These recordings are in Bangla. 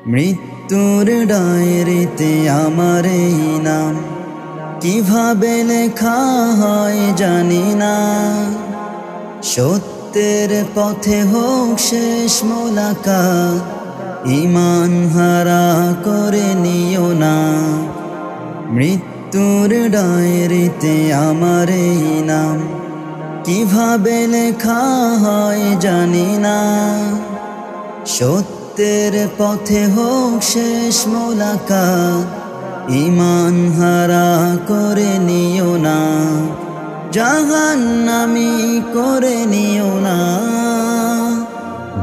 মৃত্যুর ডায়েরিতে আমার এই নাম কিভাবে লেখা হয় জানি না। সত্যের পথে হোক শেষ মোলাকাত, ঈমান হারা করে নিও না। মৃত্যুর ডায়েরিতে আমার এই নাম কিভাবে লেখা হয় জানি না। সত্যের পথে হোক শেষ মোলাকাত, ঈমান হারা করে নিও না। জাহান্নামী করে নিও না,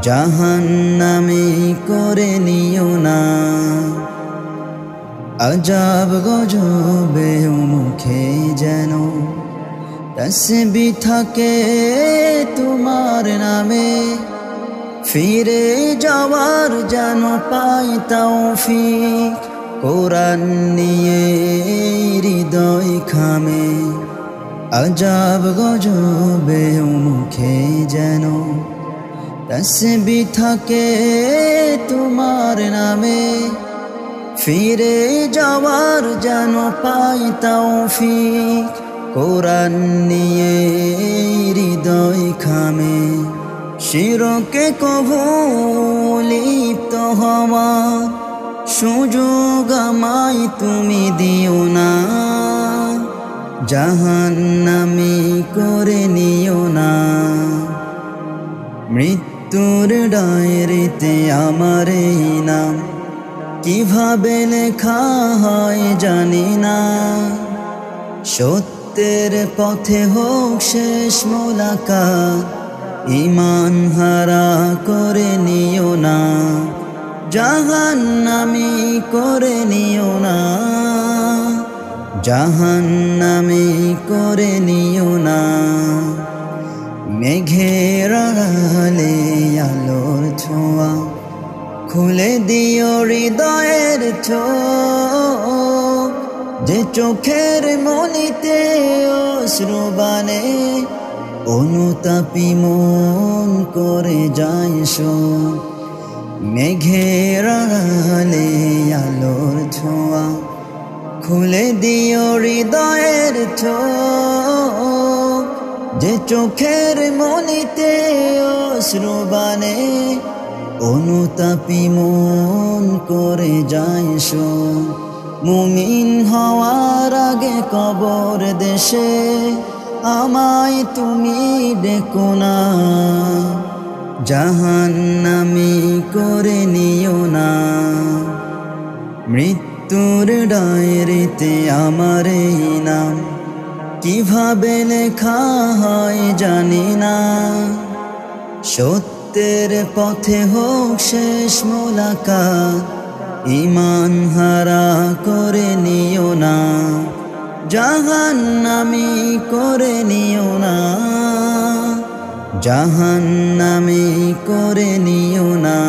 জাহান্নামী করে নিও না। আজাব গজবে মুখে যেন তাসবিহ থাকে তোমার নামে, ফিরে যাওয়ার যেন পাই তৌফিক কোরআন নিয়ে হৃদয় খামে। আজাব গজবে মুখে যেন তাসবিহ থাকে তোমার নামে, ফিরে যাওয়ার যেন পাই তৌফিক কোরআন নিয়ে হৃদয় খামে। শিরকে কভু লিপ্ত হওয়ার সুযোগ আমায় তুমি দিও না। জাহান্নামী করে নিও না। মৃত্যুর ডায়েরিতে আমার এই নাম কিভাবে লেখা হয় জানি না। সত্যের পথে হোক শেষ মোলাকাত, ঈমান হারা করে নিও না। জাহান্নামী করে নিও না, জাহান্নামী করে নিও না। মেঘের আড়ালে আলোর ছোঁয়া খুলে দিও হৃদয়ের চোখ, যে চোখের মনিতে অশ্রুবাণে অনুতাপী মন করে যায় শোক। মেঘের আড়ালে আলোর ছোঁয়া খুলে দিও হৃদয়ের চোখ, যে চোখের মনিতে অশ্রুবাণে অনুতাপী মন করে যায় শোক। মুমিন হওয়ার আগে কবর দেশে আমায় তুমি ডেকো না। জাহান্নামী করে নিও না। মৃত্যুর ডায়েরিতে আমার এই নাম কিভাবে লেখা হয় জানি না। সত্যের পথে হোক শেষ মোলাকাত, ঈমান হারা করে নিও না। জাহান্নামী করে নিও না, জাহান্নামী করে নিও না।